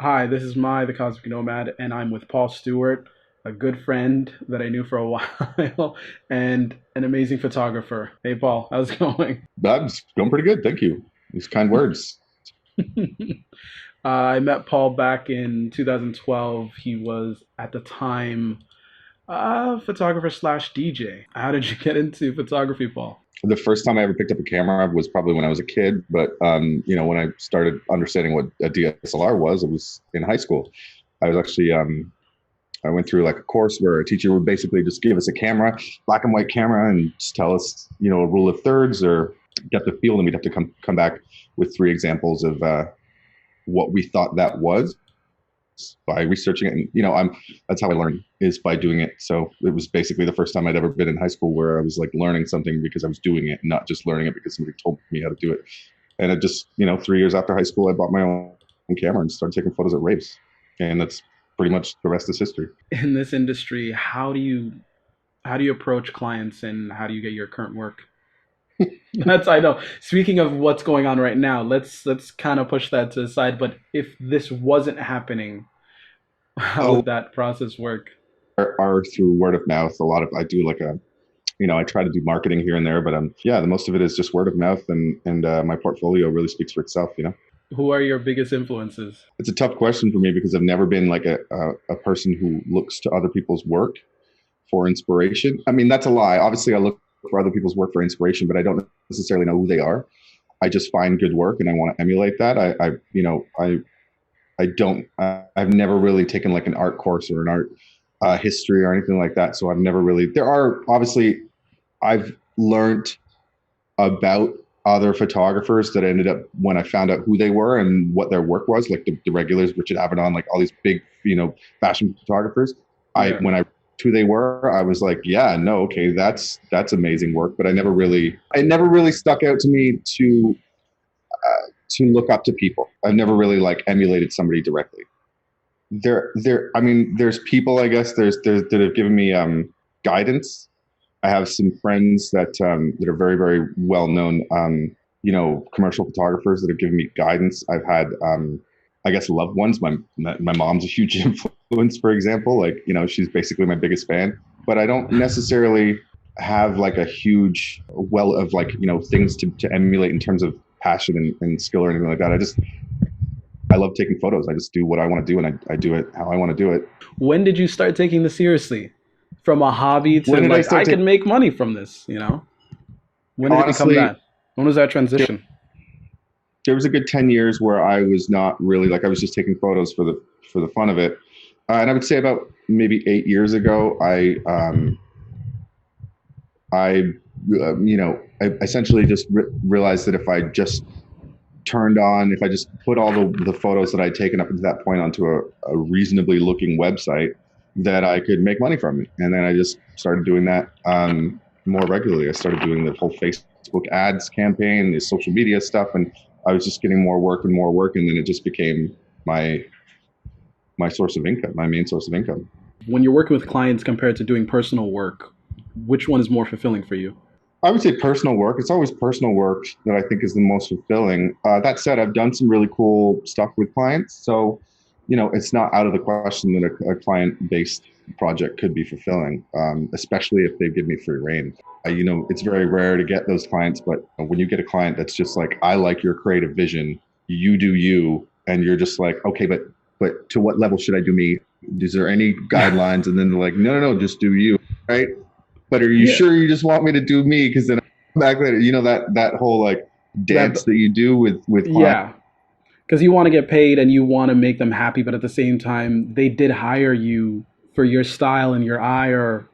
Hi, this is the Cosmic Nomad, and I'm with Paul Steward, a good friend that I knew for a while, and an amazing photographer. Hey, Paul, how's it going? That's going pretty good. Thank you. These kind words. I met Paul back in 2012. He was at the time a photographer slash DJ. How did you get into photography, Paul? The first time I ever picked up a camera was probably when I was a kid, but when I started understanding what a DSLR was, it was in high school. I was actually I went through like a course where a teacher would basically just give us a camera, black and white camera, and just tell us, a rule of thirds or get the feel, and we'd have to come back with three examples of what we thought that was by researching it. And I'm that's how I learned, is by doing it. So it was basically the first time I'd ever been in high school where I was like learning something because I was doing it, not just learning it because somebody told me how to do it. And it just, 3 years after high school, I bought my own camera and started taking photos at raves. And that's pretty much the rest is history. In this industry, how do you approach clients, and how do you get your current work? That's I know. Speaking of what's going on right now, let's kind of push that to the side. But if this wasn't happening, how Oh, would that process work? are through word of mouth. A lot of I do like I try to do marketing here and there, but yeah, the most of it is just word of mouth, and my portfolio really speaks for itself. Who are your biggest influences? It's a tough question for me because I've never been like a person who looks to other people's work for inspiration. I mean, that's a lie. Obviously, I look for other people's work for inspiration, but I don't necessarily know who they are. I just find good work and I want to emulate that. I don't. I've never really taken like an art course or an art history or anything like that. So I've never really. There are obviously I've learned about other photographers that ended up when I found out who they were and what their work was, like the regulars, Richard Avedon, like all these big, fashion photographers. I Yeah. when I who they were, I was like, yeah, no, okay, that's amazing work. But it never really stuck out to me to look up to people. I've never really like emulated somebody directly. I mean, there's people, I guess, there's that have given me guidance. I have some friends that are very, very well known, commercial photographers that have given me guidance. I've had, I guess, loved ones. My mom's a huge influence, for example. Like, she's basically my biggest fan. But I don't necessarily have like a huge well of like things to emulate in terms of passion and skill or anything like that. I love taking photos. I just do what I want to do, and I do it how I want to do it. When did you start taking this seriously? From a hobby When to did I like I start taking? can make money from this? When did it become Honestly, that? When was that there, transition? there was a good 10 years where I was not really like I was just taking photos for the fun of it, and I would say about maybe 8 years ago, I I essentially just realized that if I just put all the photos that I'd taken up until that point onto a reasonably looking website, that I could make money from it. And then I just started doing that more regularly. I started doing the whole Facebook ads campaign, the social media stuff, and I was just getting more work and more work, and then it just became my my source of income, my main source of income. When you're working with clients compared to doing personal work, which one is more fulfilling for you? I would say personal work. It's always personal work that I think is the most fulfilling. That said, I've done some really cool stuff with clients. So, it's not out of the question that a client based project could be fulfilling, especially if they give me free reign. It's very rare to get those clients, but when you get a client that's just like, I like your creative vision, you do you, and you're just like, okay, but to what level should I do me? Is there any guidelines? And then they're like, no, no, no, just do you, right? But are you Yeah, sure you just want me to do me? Because then back later, that whole like that dance that you do with clients. yeah, because you want to get paid and you want to make them happy, but at the same time, they did hire you for your style and your eye, or.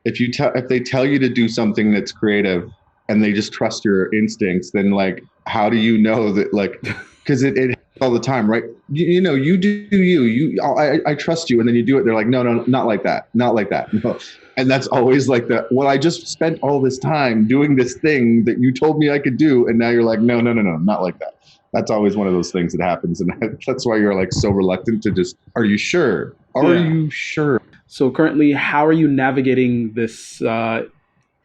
If they tell you to do something that's creative and they just trust your instincts, then like how do you know that like because it all the time, right? You do I trust you, and then you do it. They're like, no, no, not like that, not like that. No. And that's always like the well, I just spent all this time doing this thing that you told me I could do, and now you're like, no, no, no, no, not like that. That's always one of those things that happens, and that's why you're like so reluctant to just. Are you sure? Are Yeah. you sure? So currently, how are you navigating this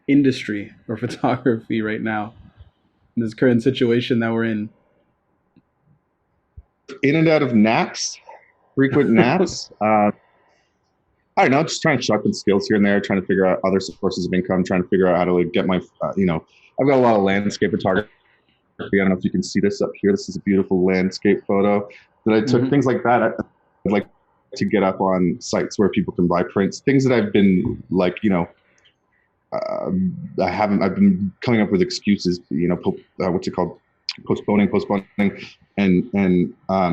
industry or photography right now in this current situation that we're in? in and out of naps, frequent naps. I don't know, just trying to sharpen skills here and there, trying to figure out other sources of income, trying to figure out how to like, get my, I've got a lot of landscape photography. I don't know if you can see this up here. This is a beautiful landscape photo that I took. Hmm. Things like that. I'd like to get up on sites where people can buy prints. Things that I've been like, uh, I've been coming up with excuses, what's it called? Postponing, and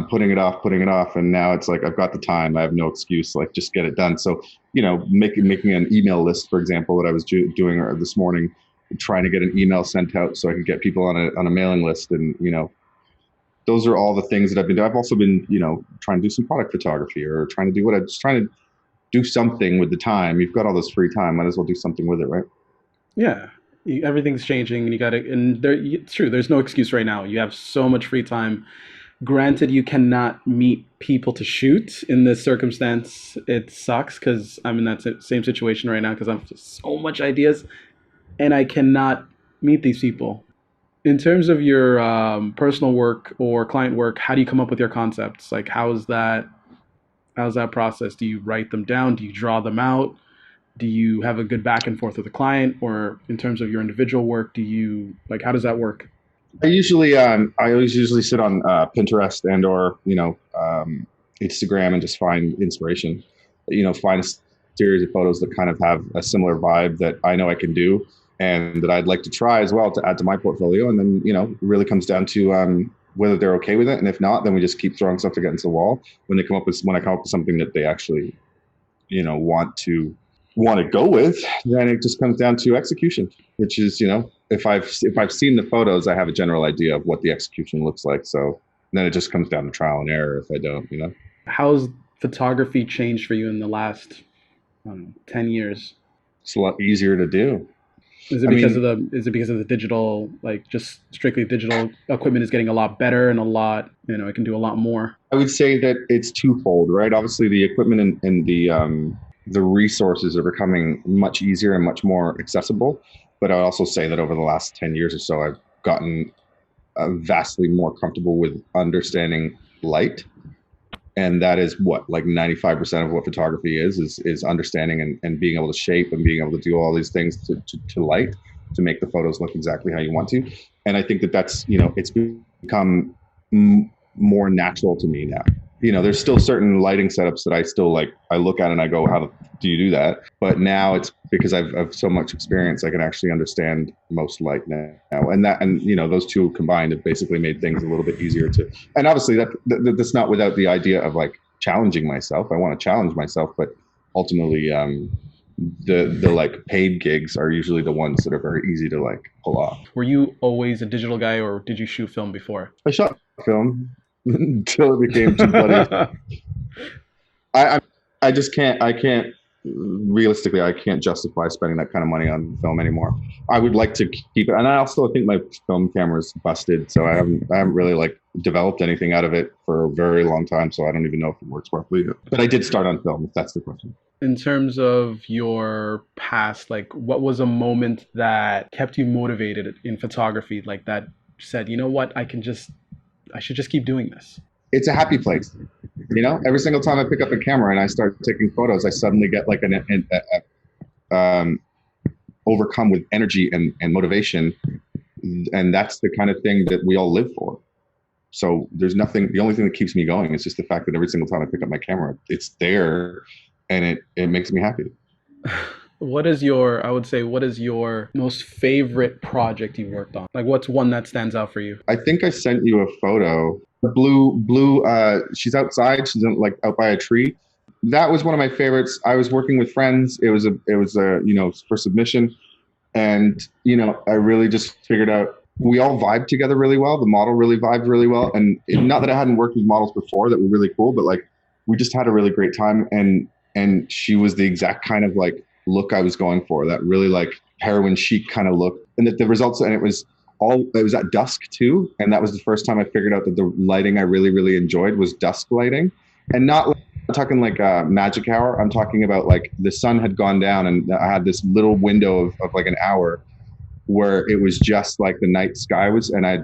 putting it off. And now it's like, I've got the time. I have no excuse, like just get it done. So, making an email list, for example, that I was doing this morning, trying to get an email sent out so I could get people on a mailing list. And, those are all the things that I've been doing. I've also been, trying to do some product photography or trying to do what I'm just trying to do something with the time. You've got all this free time. Might as well do something with it, right? Yeah, everything's changing, and you got to. And it's true. There's no excuse right now. You have so much free time. Granted, you cannot meet people to shoot in this circumstance. It sucks because I'm in that same situation right now because I have so much ideas and I cannot meet these people. In terms of your personal work or client work, how do you come up with your concepts? Like, how's that? How's that process? Do you write them down? Do you draw them out? Do you have a good back and forth with the client, or in terms of your individual work, do you like how does that work? I always usually sit on Pinterest and or Instagram and just find inspiration. Find a series of photos that kind of have a similar vibe that I know I can do and that I'd like to try as well to add to my portfolio. And then it really comes down to whether they're okay with it, and if not, then we just keep throwing stuff against the wall. When I come up with something that they actually want to go with, then it just comes down to execution, which is, if I've seen the photos, I have a general idea of what the execution looks like. So then it just comes down to trial and error if I don't. How's photography changed for you in the last 10 years? It's a lot easier to do. Is it I because of mean, the digital, like just strictly digital equipment is getting a lot better and a lot, it can do a lot more. I would say that it's twofold, right? Obviously, the equipment and the resources are becoming much easier and much more accessible. But I would also say that over the last 10 years or so, I've gotten vastly more comfortable with understanding light. And that is what, like 95% of what photography is understanding and being able to shape and being able to do all these things to light to make the photos look exactly how you want to. And I think that's, it's become more natural to me now. There's still certain lighting setups that I still like. I look at it and I go, how do you do that? But now it's because I've so much experience, I can actually understand most light now. And those two combined have basically made things a little bit easier to. And obviously that's not without the idea of like challenging myself. I want to challenge myself, but ultimately, the like paid gigs are usually the ones that are very easy to like pull off. Were you always a digital guy, or did you shoot film before? I shot film until it became too bloody. I, I I just can't. I can't realistically. I can't justify spending that kind of money on film anymore. I would like to keep it, and I also think my film camera's busted, so I haven't really like developed anything out of it for a very long time. So I don't even know if it works properly. But I did start on film. If that's the question. In terms of your past, like what was a moment that kept you motivated in photography, like that said, you know what, I should just keep doing this. It's a happy place. Every single time I pick up a camera and I start taking photos, I suddenly get like um, overcome with energy and motivation. And that's the kind of thing that we all live for. So there's nothing, the only thing that keeps me going is just the fact that every single time I pick up my camera, it's there and it makes me happy. What is your most favorite project you've worked on? Like what's one that stands out for you? I think I sent you a photo. Blue, she's outside. She's like out by a tree. That was one of my favorites. I was working with friends. It was for submission. And, I really just figured out we all vibed together really well. The model really vibed really well. And not that I hadn't worked with models before that were really cool, but like we just had a really great time. And she was the exact kind of like look I was going for, that really like heroin chic kind of look. And that the results, and it was at dusk too. And that was the first time I figured out that the lighting I really, really enjoyed was dusk lighting. And not like, I'm talking like a magic hour. I'm talking about like the sun had gone down and I had this little window of like an hour where it was just like the night sky was, and I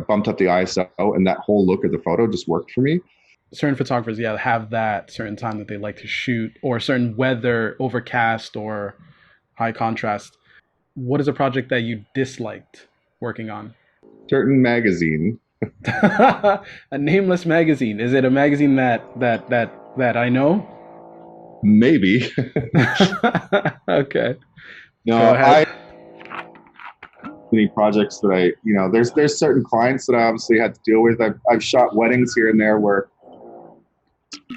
bumped up the ISO, and that whole look of the photo just worked for me. Certain photographers, yeah, have that certain time that they like to shoot, or certain weather, overcast or high contrast. What is a project that you disliked working on? Certain magazine, A nameless magazine. Is it a magazine that I know? maybe. Okay, go No, ahead. I many projects that there's certain clients that I obviously had to deal with. I've shot weddings here and there where,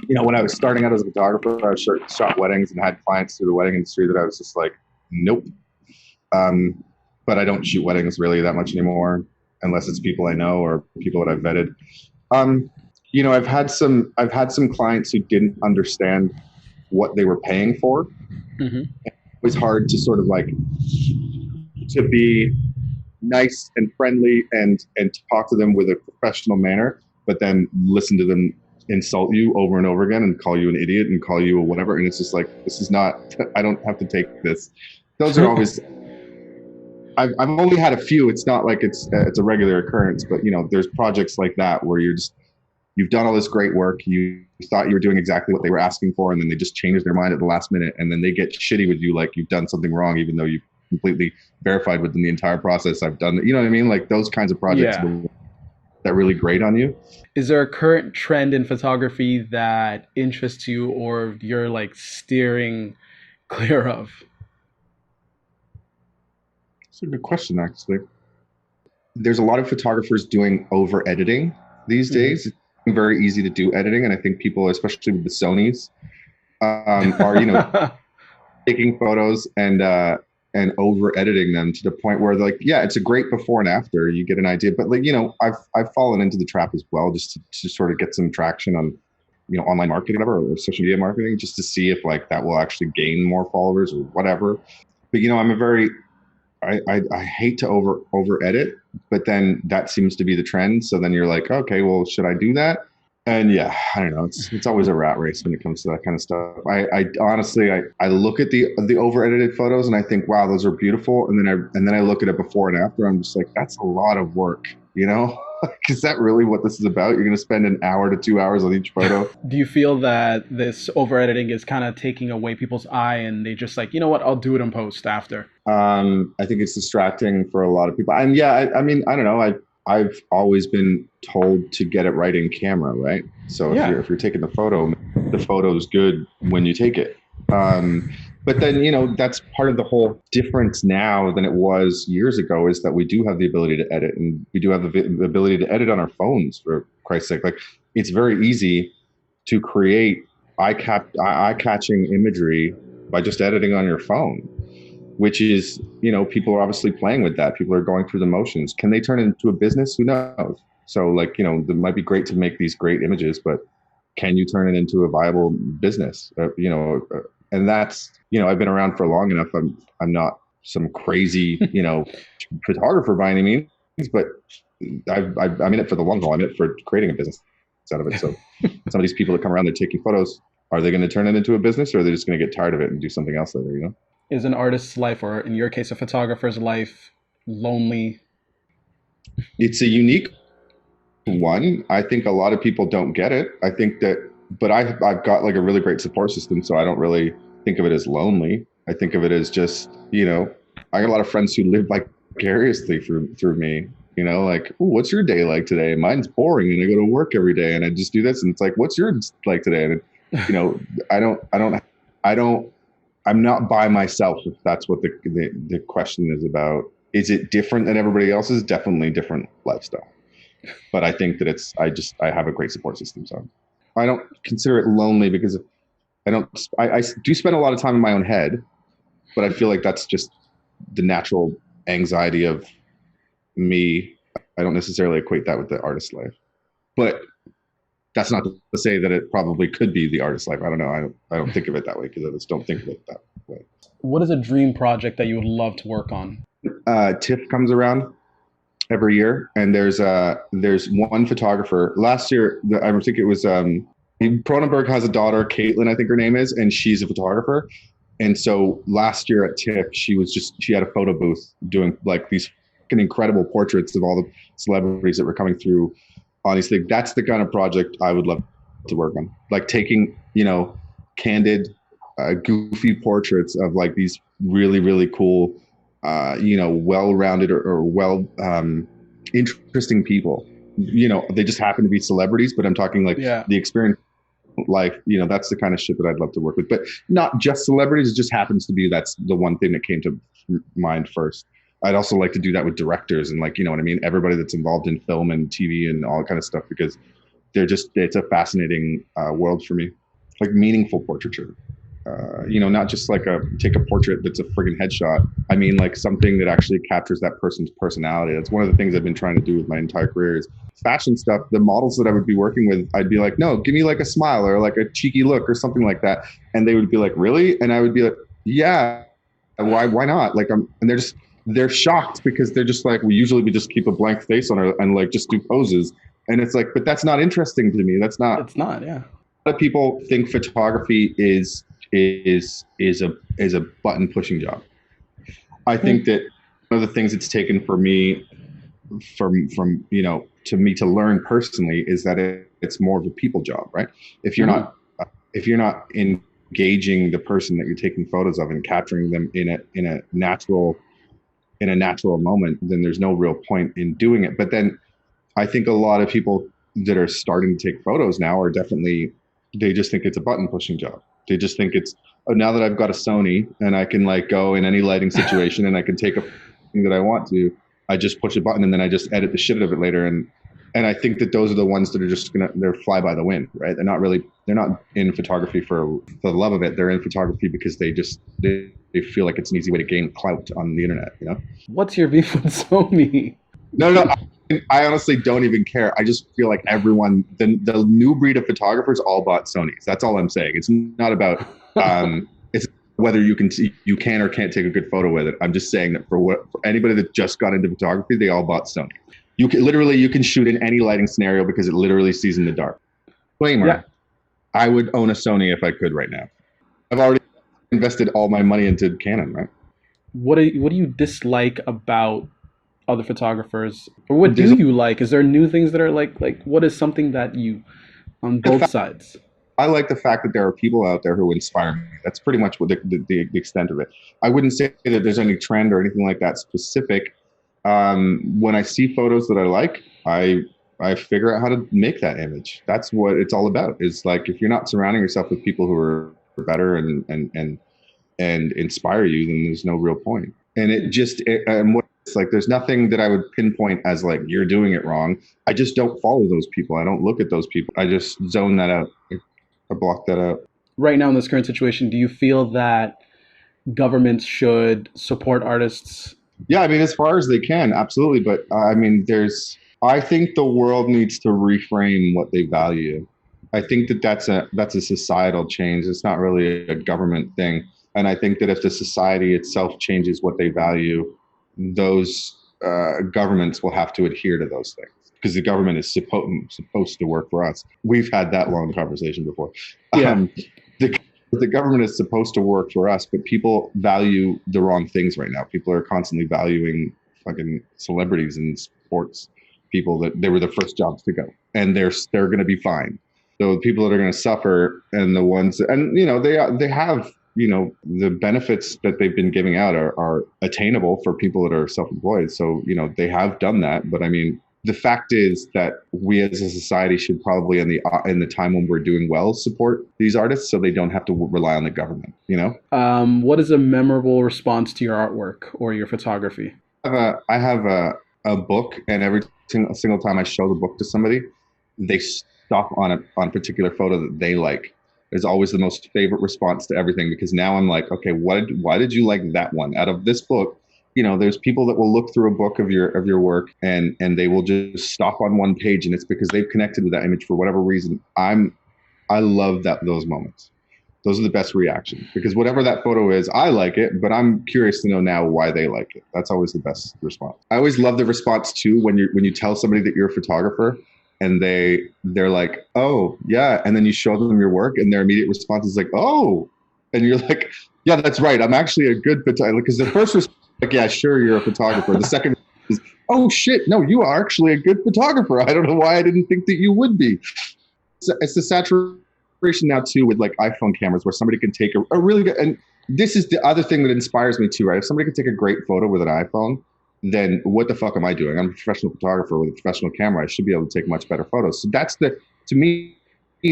when I was starting out as a photographer, I shot weddings and had clients through the wedding industry that I was just like, nope. But I don't shoot weddings really that much anymore, unless it's people I know or people that I've vetted. Um, I've had some clients who didn't understand what they were paying for. Hmm. It was hard to sort of like to be nice and friendly and talk to them with a professional manner, but then listen to them insult you over and over again and call you an idiot and call you a whatever. And it's just like, this is not, I don't have to take this. Those are always, I've only had a few. It's not like it's a regular occurrence, but there's projects like that where you've done all this great work. You thought you were doing exactly what they were asking for, and then they just changed their mind at the last minute, and then they get shitty with you like you've done something wrong, even though you completely verified within the entire process I've done. You know what I mean? Like those kinds of projects Yeah. that really grate on you. Is there a current trend in photography that interests you or you're like steering clear of? It's a good question, actually. There's a lot of photographers doing over editing these Hmm. days. It's very easy to do editing, and I think people, especially with the Sonys, are taking photos and over editing them to the point where like, yeah, it's a great before and after. You get an idea, but like I've fallen into the trap as well, just to sort of get some traction on online marketing, whatever, or social media marketing, just to see if like that will actually gain more followers or whatever. But I'm a very I hate to over edit, but then that seems to be the trend. So then you're like, okay, well, should I do that? And yeah, I don't know. It's always a rat race when it comes to that kind of stuff. I honestly I look at the over edited photos and I think, wow, those are beautiful. And then I look at it before and after. I'm just like, that's a lot of work, you know? Is that really what this is about? You're going to spend an hour to 2 hours on each photo. Do you feel that this over editing is kind of taking away people's eye and they just like, you know what, I'll do it in post after? I think it's distracting for a lot of people. And yeah, I mean, I don't know. I've always been told to get it right in camera, right? So Yeah. if you're taking the photo is good when you take it. But then that's part of the whole difference now than it was years ago, is that we do have the ability to edit, and we do have the ability to edit on our phones, for Christ's sake. Like it's very easy to create eye-catching imagery by just editing on your phone, which is, people are obviously playing with that. People are going through the motions. Can they turn it into a business? Who knows? So like, it might be great to make these great images, but can you turn it into a viable business? And that's, I've been around for long enough. I'm not some crazy, photographer by any means, but I'm in it for the long haul. I'm in it for creating a business out of it. So some of these people that come around, they're taking photos. Are they going to turn it into a business, or are they just going to get tired of it and do something else later, Is an artist's life, or in your case, a photographer's life, lonely? It's a unique one. I think a lot of people don't get it. I think that, but I've got like a really great support system, so I don't really think of it as lonely. I think of it as just, I got a lot of friends who live vicariously through me. Like, ooh, what's your day like today? Mine's boring, and I go to work every day, and I just do this, and it's like, what's yours like today? And I don't. I'm not by myself, if that's what the question is about. Is it different than everybody else's? Definitely different lifestyle. But I think that I have a great support system. So I don't consider it lonely, because I do spend a lot of time in my own head, but I feel like that's just the natural anxiety of me. I don't necessarily equate that with the artist life, but that's not to say that it probably could be the artist life. I don't know. I don't think of it that way, because I just don't think of it that way. What is a dream project that you would love to work on? TIFF comes around every year, and there's one photographer. Last year, I think it was Cronenberg has a daughter, Caitlin, I think her name is, and she's a photographer. And so last year at TIFF, she had a photo booth doing like these incredible portraits of all the celebrities that were coming through on these things. That's the kind of project I would love to work on. Like taking, candid, goofy portraits of like these really, really cool, well-rounded or interesting people. They just happen to be celebrities, but I'm talking like Yeah. the experience life, that's the kind of shit that I'd love to work with. But not just celebrities, it just happens to be that's the one thing that came to mind first. I'd also like to do that with directors and like, what I mean? Everybody that's involved in film and TV and all that kind of stuff, because it's a fascinating world for me. Like meaningful portraiture. Not just like take a portrait that's a friggin' headshot. I mean, like something that actually captures that person's personality. That's one of the things I've been trying to do with my entire career is fashion stuff. The models that I would be working with, I'd be like, no, give me like a smile or like a cheeky look or something like that. And they would be like, really? And I would be like, yeah, why not? Like, and they're shocked because they're just like, we just keep a blank face on her and like just do poses. And it's like, but that's not interesting to me. It's not, yeah. A lot of people think photography is a button pushing job. I think that one of the things it's taken for me from to me to learn personally is that it's more of a people job, right? If you're not engaging the person that you're taking photos of and capturing them in a natural moment, then there's no real point in doing it. But then I think a lot of people that are starting to take photos now are definitely, they just think it's a button pushing job. They just think it's, oh, now that I've got a Sony and I can like go in any lighting situation and I can take a thing that I want to, I just push a button and then I just edit the shit out of it later. And I think that those are the ones that are just they're fly by the wind, right? They're not in photography for the love of it. They're in photography because they feel like it's an easy way to gain clout on the internet, What's your beef with Sony? No. I honestly don't even care. I just feel like everyone, the new breed of photographers all bought Sonys. That's all I'm saying. It's not about it's whether you can or can't take a good photo with it. I'm just saying that for anybody that just got into photography, they all bought Sony. You can shoot in any lighting scenario because it literally sees in the dark. Disclaimer, yeah. I would own a Sony if I could right now. I've already invested all my money into Canon, right? What do you dislike about other photographers, or what do you like? Is there new things that are like what is something that you on both sides? I like the fact that there are people out there who inspire me. That's pretty much what the extent of it. I wouldn't say that there's any trend or anything like that specific. When I see photos that I like, I figure out how to make that image. That's what it's all about. Is like, if you're not surrounding yourself with people who are better and inspire you, then there's no real point. And it's like, there's nothing that I would pinpoint as like, you're doing it wrong. I just don't follow those people. I don't look at those people. I just zone that out. I block that out. Right now in this current situation, do you feel that governments should support artists? Yeah, I mean, as far as they can, absolutely. But I mean, I think the world needs to reframe what they value. I think that that's a societal change. It's not really a government thing. And I think that if the society itself changes what they value, those governments will have to adhere to those things, because the government is supposed to work for us. We've had that long conversation before. Yeah. The government is supposed to work for us, but people value the wrong things right now. People are constantly valuing fucking celebrities and sports people that they were the first jobs to go, and they're going to be fine. So the people that are going to suffer, and the ones, and they have, the benefits that they've been giving out are attainable for people that are self-employed. So, they have done that. But I mean, the fact is that we as a society should probably, in the time when we're doing well, support these artists so they don't have to rely on the government, What is a memorable response to your artwork or your photography? I have a book, and every single time I show the book to somebody, they stop on a particular photo that they like. Is always the most favorite response to everything, because now I'm like, okay, why did you like that one out of this book? There's people that will look through a book of your work and they will just stop on one page, and it's because they've connected with that image for whatever reason. I love those moments. Those are the best reactions, because whatever that photo is, I like it, but I'm curious to know now why they like it. That's always the best response. I always love the response too when you tell somebody that you're a photographer, and they're like, oh yeah, and then you show them your work, and their immediate response is like, oh, and you're like, yeah, that's right, I'm actually a good photographer. Because the first response, like, yeah, sure, you're a photographer. The second is, oh shit, no, you are actually a good photographer. I don't know why I didn't think that you would be. It's the saturation now too with like iPhone cameras where somebody can take a really good, and this is the other thing that inspires me too, right? If somebody can take a great photo with an iPhone, then what the fuck am I doing? I'm a professional photographer with a professional camera. I should be able to take much better photos. So that's to me,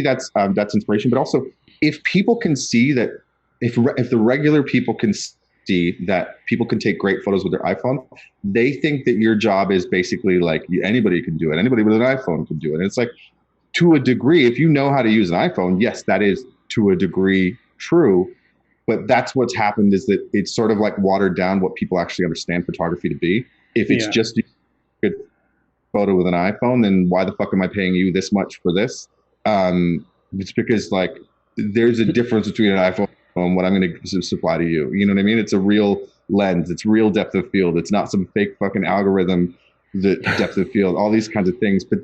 that's inspiration. But also, if people can see that, if the regular people can see that people can take great photos with their iPhone, they think that your job is basically like anybody can do it. Anybody with an iPhone can do it. And it's like, to a degree, if you know how to use an iPhone, yes, that is to a degree true. But that's what's happened, is that it's sort of like watered down what people actually understand photography to be. If it's just a good photo with an iPhone, then why the fuck am I paying you this much for this? It's because like there's a difference between an iPhone and what I'm going to supply to you. You know what I mean? It's a real lens. It's real depth of field. It's not some fake fucking algorithm, the depth of field, all these kinds of things. But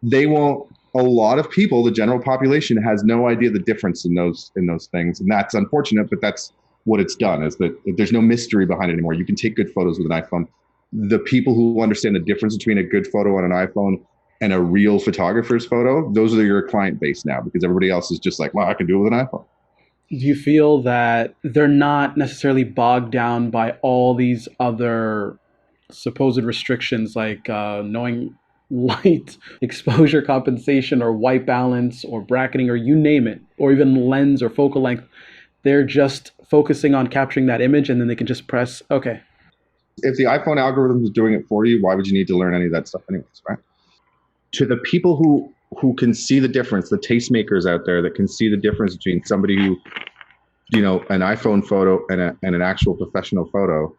they won't. A lot of people, the general population, has no idea the difference in those things, and that's unfortunate. But that's what it's done. Is that there's no mystery behind it anymore. You can take good photos with an iPhone. The people who understand the difference between a good photo on an iPhone and a real photographer's photo, those are your client base now, because everybody else is just like, well, I can do it with an iPhone. Do you feel that they're not necessarily bogged down by all these other supposed restrictions, like knowing light exposure compensation or white balance or bracketing or you name it, or even lens or focal length? They're just focusing on capturing that image and then they can just press okay. If the iPhone algorithm is doing it for you, why would you need to learn any of that stuff anyways, right? To the people who can see the difference, the tastemakers out there that can see the difference between somebody who, an iPhone photo and an actual professional photo,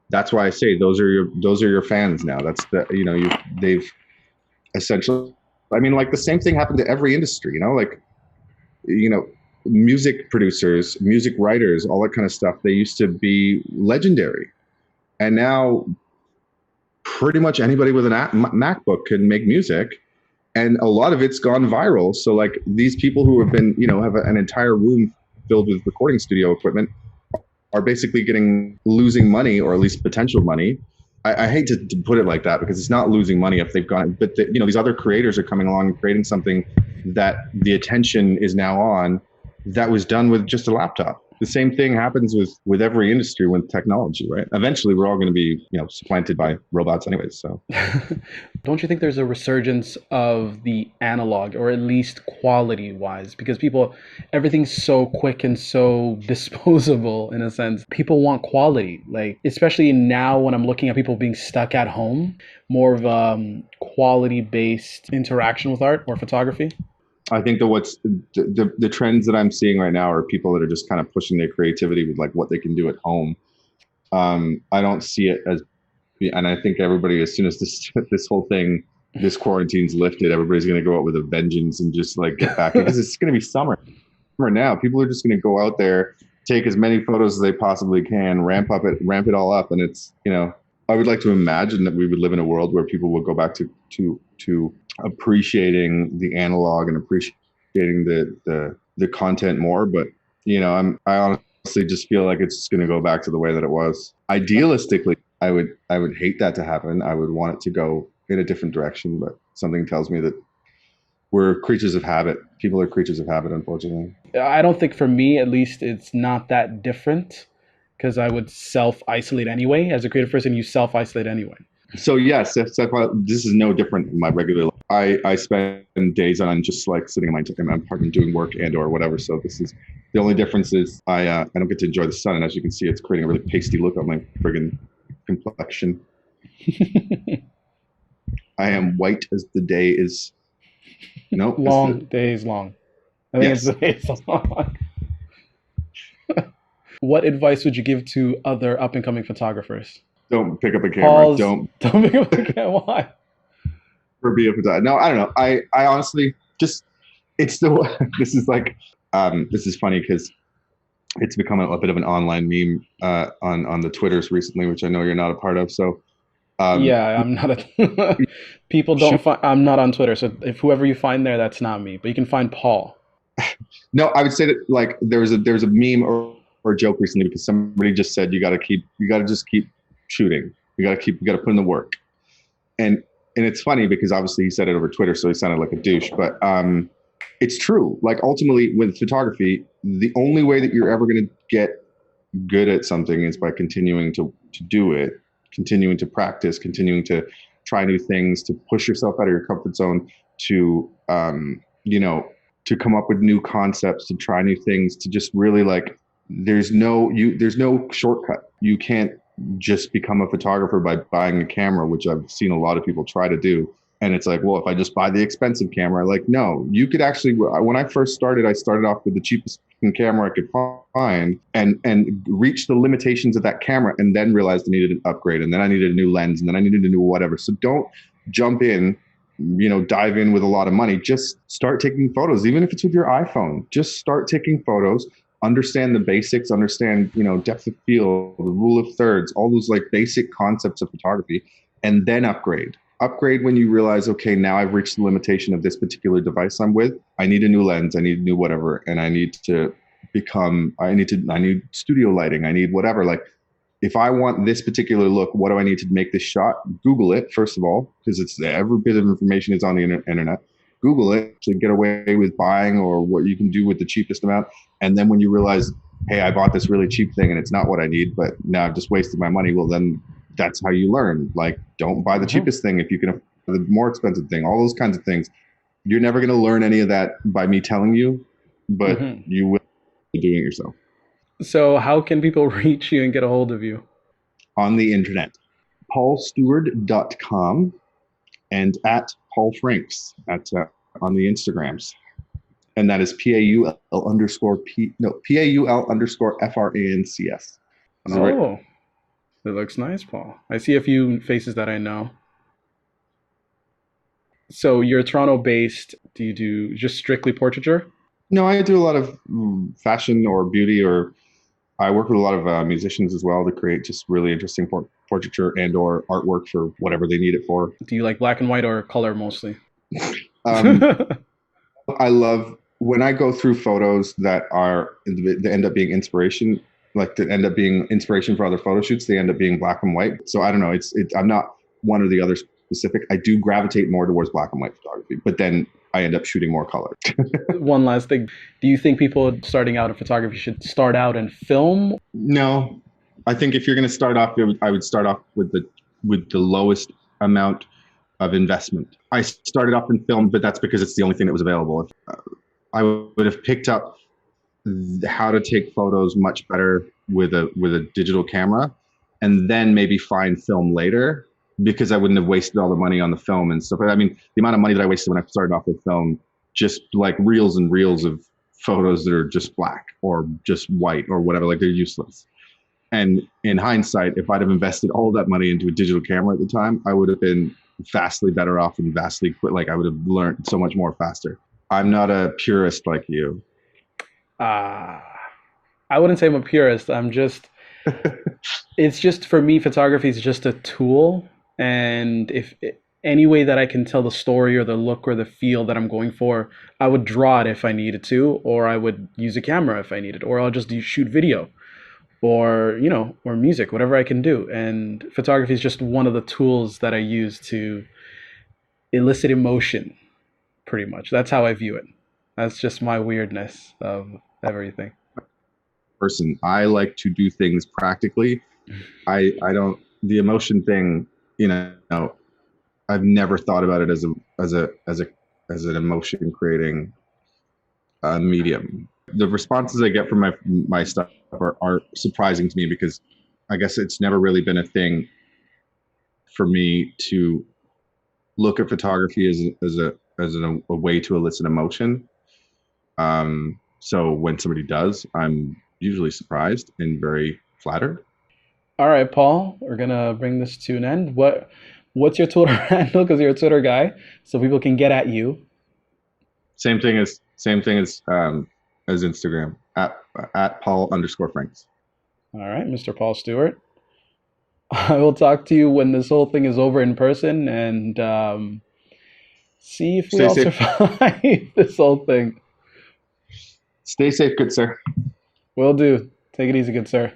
that's why I say those are your fans now. That's they've essentially, I mean, like the same thing happened to every industry, music producers, music writers, all that kind of stuff. They used to be legendary, and now pretty much anybody with an MacBook can make music, and a lot of it's gone viral. So like these people who have been, have an entire room filled with recording studio equipment are basically losing money, or at least potential money. I hate to put it like that, because it's not losing money if they've gone, but these other creators are coming along and creating something that the attention is now on, that was done with just a laptop. The same thing happens with every industry with technology, right? Eventually, we're all going to be, supplanted by robots anyways. So, don't you think there's a resurgence of the analog, or at least quality-wise? Because everything's so quick and so disposable in a sense. People want quality, like especially now when I'm looking at people being stuck at home, more of quality-based interaction with art or photography. I think that what's the trends that I'm seeing right now are people that are just kind of pushing their creativity with like what they can do at home. I don't see it as, and I think everybody, as soon as this whole thing, this quarantine's lifted, everybody's going to go out with a vengeance and just like get back, because it's going to be summer now. People are just going to go out there, take as many photos as they possibly can, ramp it all up, and it's I would like to imagine that we would live in a world where people will go back to appreciating the analog and appreciating the content more. But I honestly just feel like it's going to go back to the way that it was. Idealistically, I would hate that to happen. I would want it to go in a different direction, but something tells me that we're creatures of habit. People are creatures of habit, unfortunately. I don't think, for me at least, it's not that different, because I would self-isolate anyway. As a creative person, you self-isolate anyway. So yes, this is no different in my regular life. I spend days on just like sitting in my apartment doing work and or whatever. So this is the only difference is I don't get to enjoy the sun, and as you can see, it's creating a really pasty look on my friggin' complexion. I am white as the day is. No, long days long. I think it's the days long. What advice would you give to other up and coming photographers? Don't pick up a camera. Don't pick up a camera. Why? For be a photographer. No, I don't know. I honestly just, it's the, this is like, this is funny because it's become a bit of an online meme on the Twitters recently, which I know you're not a part of. So yeah, I'm not a people don't find, I'm not on Twitter. So if whoever you find there, that's not me, but you can find Paul. No, I would say that like there was a meme or a joke recently, because somebody just said you got to just keep shooting. You got to put in the work. and it's funny because obviously he said it over Twitter, so he sounded like a douche. But it's true. Like ultimately, with photography, the only way that you're ever going to get good at something is by continuing to do it, continuing to practice, continuing to try new things, to push yourself out of your comfort zone, to you know, to come up with new concepts, to try new things, to just really like there's no shortcut. You can't just become a photographer by buying a camera, which I've seen a lot of people try to do. And it's like, well, if I just buy the expensive camera, like, no, you could actually. When I first started, I started off with the cheapest camera I could find, and reached the limitations of that camera, and then realized I needed an upgrade, and then I needed a new lens, and then I needed a new whatever. So don't jump in, dive in with a lot of money. Just start taking photos, even if it's with your iPhone. Just start taking photos. Understand the basics. Understand, depth of field, the rule of thirds, all those like basic concepts of photography, and then upgrade when you realize, okay, now I've reached the limitation of this particular device I'm with. I need a new lens, I need a new whatever, and I need I need studio lighting, I need whatever. Like, if I want this particular look, what do I need to make this shot? Google it, first of all, because it's every bit of information is on the internet. Google it to get away with buying, or what you can do with the cheapest amount. And then when you realize, hey, I bought this really cheap thing and it's not what I need, but now I've just wasted my money. Well, then that's how you learn. Like, don't buy the cheapest thing if you can afford the more expensive thing, all those kinds of things. You're never going to learn any of that by me telling you, but you will be doing it yourself. So how can people reach you and get a hold of you? On the internet, paulsteward.com and at paul.franc on the Instagrams. And that is PAUL underscore FRANCS. Oh, it looks nice, Paul. I see a few faces that I know. So you're Toronto based. Do you do just strictly portraiture? No, I do a lot of fashion or beauty, or I work with a lot of musicians as well to create just really interesting portraiture and or artwork for whatever they need it for. Do you like black and white or color mostly? I love when I go through photos that end up being inspiration, like that end up being inspiration for other photo shoots. They end up being black and white. So I don't know. I'm not one or the other specific. I do gravitate more towards black and white photography, but then I end up shooting more color. One last thing. Do you think people starting out in photography should start out in film? No, I think if you're going to start off, I would start off with the lowest amount of investment. I started off in film, but that's because it's the only thing that was available. I would have picked up how to take photos much better with a digital camera, and then maybe find film later, because I wouldn't have wasted all the money on the film and stuff. I mean, the amount of money that I wasted when I started off with film, just like reels and reels of photos that are just black or just white or whatever, like they're useless. And in hindsight, if I'd have invested all that money into a digital camera at the time, I would have been vastly better off and vastly like I would have learned so much more faster. I'm not a purist like you. I wouldn't say I'm a purist. It's just for me, photography is just a tool. And if any way that I can tell the story or the look or the feel that I'm going for, I would draw it if I needed to, or I would use a camera if I needed, or I'll just shoot video or, or music, whatever I can do. And photography is just one of the tools that I use to elicit emotion, pretty much. That's how I view it. That's just my weirdness of everything. Person, I like to do things practically. I don't, the emotion thing, I've never thought about it as an emotion creating medium. The responses I get from my stuff are surprising to me, because I guess it's never really been a thing for me to look at photography as a way to elicit emotion. So when somebody does, I'm usually surprised and very flattered. All right, Paul, we're gonna bring this to an end. What's your Twitter handle? Because you're a Twitter guy, so people can get at you. Same thing as Instagram, at paul_franc. All right, Mr. Paul Stewart. I will talk to you when this whole thing is over in person, and see if we Stay all safe. survive this whole thing. Stay safe, good sir. Will do. Take it easy, good sir.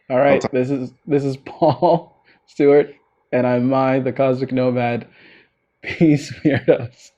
All right, this is Paul Stewart. And I'm Mai, the Cosmic Nomad. Peace, weirdos.